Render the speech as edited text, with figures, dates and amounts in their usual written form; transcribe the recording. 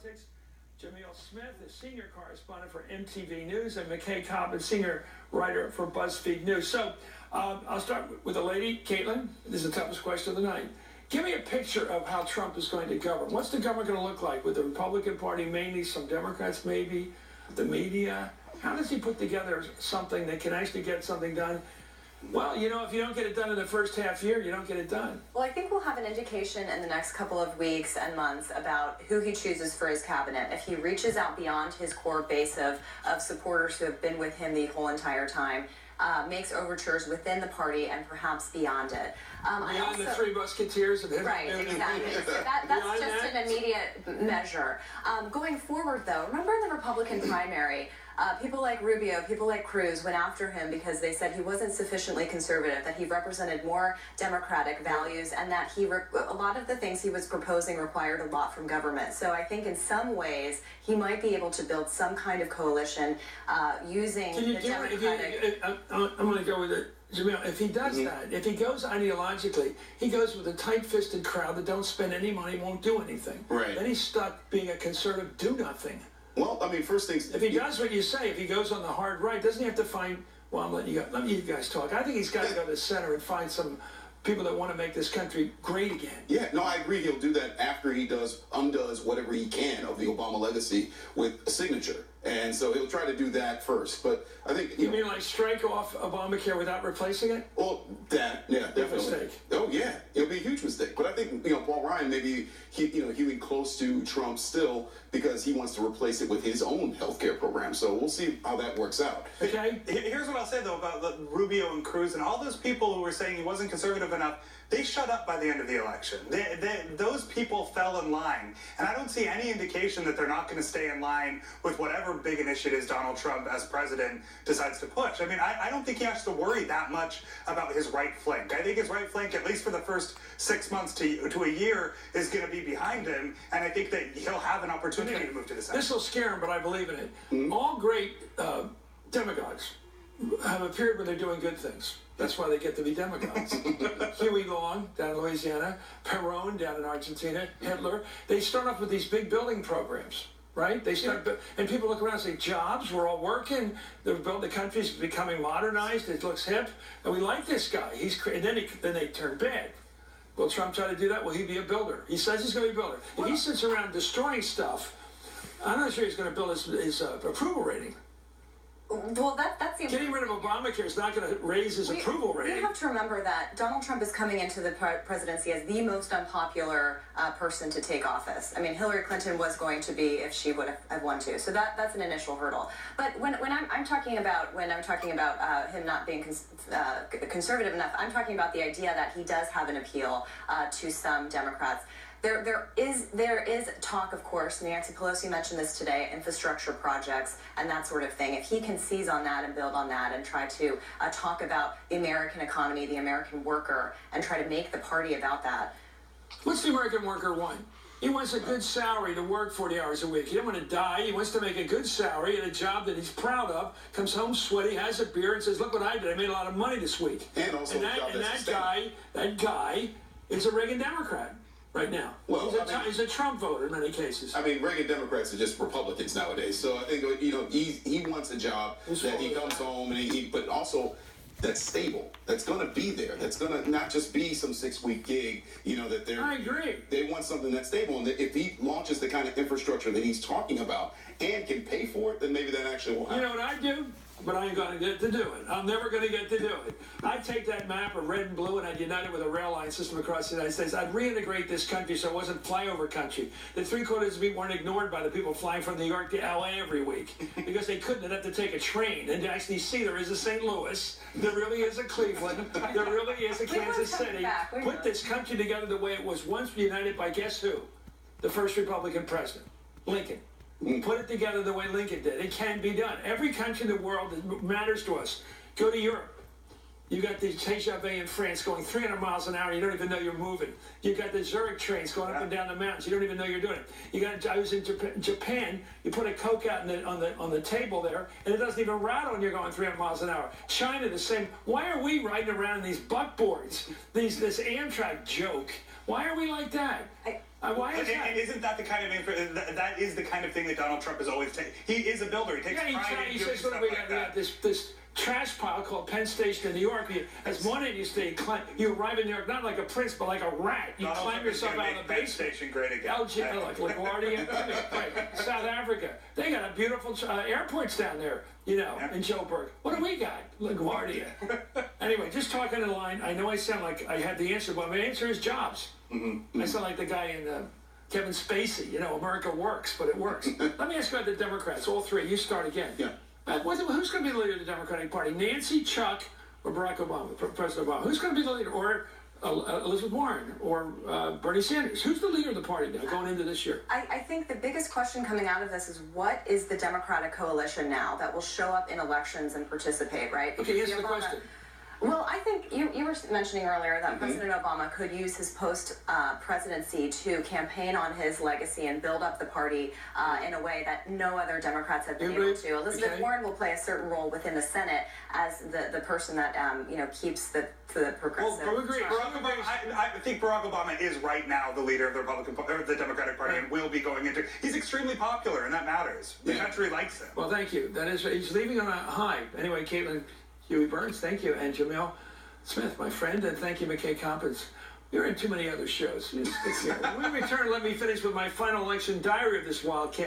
politics. Jamil Smith is senior correspondent for MTV News, and McKay Cobb is senior writer for BuzzFeed News. So I'll start with the lady, Caitlin. This is the toughest question of the night. Give me a picture of how Trump is going to govern. What's the government going to look like with the Republican Party, mainly some Democrats, maybe, the media? How does he put together something that can actually get something done? Well, you know, if you don't get it done in the first half year, you don't get it done. Well, I think we'll have an indication in the next couple of weeks and months about who he chooses for his cabinet. If he reaches out beyond his core base of supporters who have been with him the whole entire time, makes overtures within the party and perhaps beyond it. Beyond the Three Musketeers of him. Right, exactly. So that's just an immediate measure. Going forward, though, remember in the Republican primary, people like Rubio, people like Cruz went after him because they said he wasn't sufficiently conservative, that he represented more democratic values, and that a lot of the things he was proposing required a lot from government. So I think in some ways he might be able to build some kind of coalition using the Democratic... I'm going to go with it. Jamil, if he does that, if he goes ideologically, he goes with a tight-fisted crowd that don't spend any money, won't do anything. Right. Then he's stuck being a conservative do-nothing. Well, I mean, first things... If he does what you say, if he goes on the hard right, doesn't he have to find... Well, let you guys talk. I think he's got to go to the center and find some people that want to make this country great again. Yeah, no, I agree. He'll do that after he undoes whatever he can of the Obama legacy with a signature. And so he'll try to do that first. But I think... You mean like strike off Obamacare without replacing it? Well, that, yeah, definitely. Mistake. Oh, yeah. It'll be a huge mistake. But I think, Paul Ryan, maybe, he'll be close to Trump still because he wants to replace it with his own health care program. So we'll see how that works out. Okay. Here's what I'll say, though, about Rubio and Cruz and all those people who were saying he wasn't conservative enough. They shut up by the end of the election. Those people fell in line. And I don't see any indication that they're not going to stay in line with whatever big initiatives Donald Trump as president decides to push. I mean, I don't think he has to worry that much about his right flank. I think his right flank, at least for the first 6 months to a year, is going to be behind him. And I think that he'll have an opportunity to move to the center. This will scare him, but I believe in it. All great demagogues have appeared when they're doing good things. That's why they get to be demagogues. Huey Long down in Louisiana, Perón down in Argentina, Hitler. They start off with these big building programs, right? They start, and people look around and say, jobs, we're all working. The country's becoming modernized. It looks hip, and we like this guy. And then they turn bad. Will Trump try to do that? Will he be a builder? He says he's going to be a builder. If he sits around destroying stuff, I'm not sure he's going to build his approval rating. Well, that's the... Getting rid of Obamacare is not going to raise his approval rating. We have to remember that Donald Trump is coming into the presidency as the most unpopular person to take office. I mean, Hillary Clinton was going to be if she would have won to. So that's an initial hurdle. But when I'm talking about him not being conservative enough, I'm talking about the idea that he does have an appeal to some Democrats. There is talk, of course, Nancy Pelosi mentioned this today, infrastructure projects and that sort of thing. If he can seize on that and build on that and try to talk about the American economy, the American worker, and try to make the party about that. What's the American worker want? He wants a good salary to work 40 hours a week. He doesn't want to die. He wants to make a good salary at a job that he's proud of, comes home sweaty, has a beer, and says, look what I did. I made a lot of money this week. And also that guy is a Reagan Democrat. Right now. Well, he's a Trump voter in many cases. I mean, Reagan Democrats are just Republicans nowadays. So I think, he wants a job that he comes home but also that's stable. That's going to be there. That's going to not just be some 6-week gig, that they're... I agree. They want something that's stable. And that if he launches the kind of infrastructure that he's talking about and can pay for it, then maybe that actually will happen. You know what I do? But I ain't going to get to do it. I'm never going to get to do it. I'd take that map of red and blue and I'd unite it with a rail line system across the United States. I'd reintegrate this country so it wasn't flyover country. That 3/4 of it weren't ignored by the people flying from New York to LA every week because they couldn't have to take a train and actually see there is a St. Louis, there really is a Cleveland, there really is a Kansas City. Put this country together the way it was once united by guess who? The first Republican president, Lincoln. Put it together the way Lincoln did. It can be done. Every country in the world that matters to us. Go to Europe. You got the TGV in France going 300 miles an hour. You don't even know you're moving. You got the Zurich trains going up and down the mountains. You don't even know you're doing it. I was in Japan. You put a Coke out on the table there, and it doesn't even rattle when you're going 300 miles an hour. China the same. Why are we riding around in these buckboards? This Amtrak joke. Why are we like that? Why is that? And isn't that the kind of that is the kind of thing that Donald Trump has always taken? He is a builder. He takes pride in doing stuff like that. This trash pile called Penn Station in New York. As one end, you arrive in New York not like a prince, but like a rat. You climb yourself out of the Penn basement. Station great again. Like LaGuardia, right? South Africa. They got a beautiful airports down there, in Joburg. What do we got? LaGuardia. Anyway, just talking in line. I know I sound like I had the answer, but my answer is jobs. I sound like the guy in Kevin Spacey. America works, but it works. Let me ask you about the Democrats. All three. You start again. Yeah. Who's going to be the leader of the Democratic Party? Nancy, Chuck, or Barack Obama, President Obama? Who's going to be the leader? Or Elizabeth Warren or Bernie Sanders? Who's the leader of the party now going into this year? I think the biggest question coming out of this is what is the Democratic coalition now that will show up in elections and participate, right? Okay, answer the question. Well, I think you were mentioning earlier that President Obama could use his post-presidency to campaign on his legacy and build up the party in a way that no other Democrats have been able to. Elizabeth Warren will play a certain role within the Senate as the person that keeps the progressive. Well, agree. I think Barack Obama is right now the leader of the Democratic Party and will be going into. He's extremely popular, and that matters. The country likes him. Well, thank you. That is, he's leaving on a high. Anyway, Caitlin Huey Burns, thank you, and Jamil Smith, my friend, and thank you, McKay Compens. You're in too many other shows. When we return, let me finish with my final election diary of this wild campaign.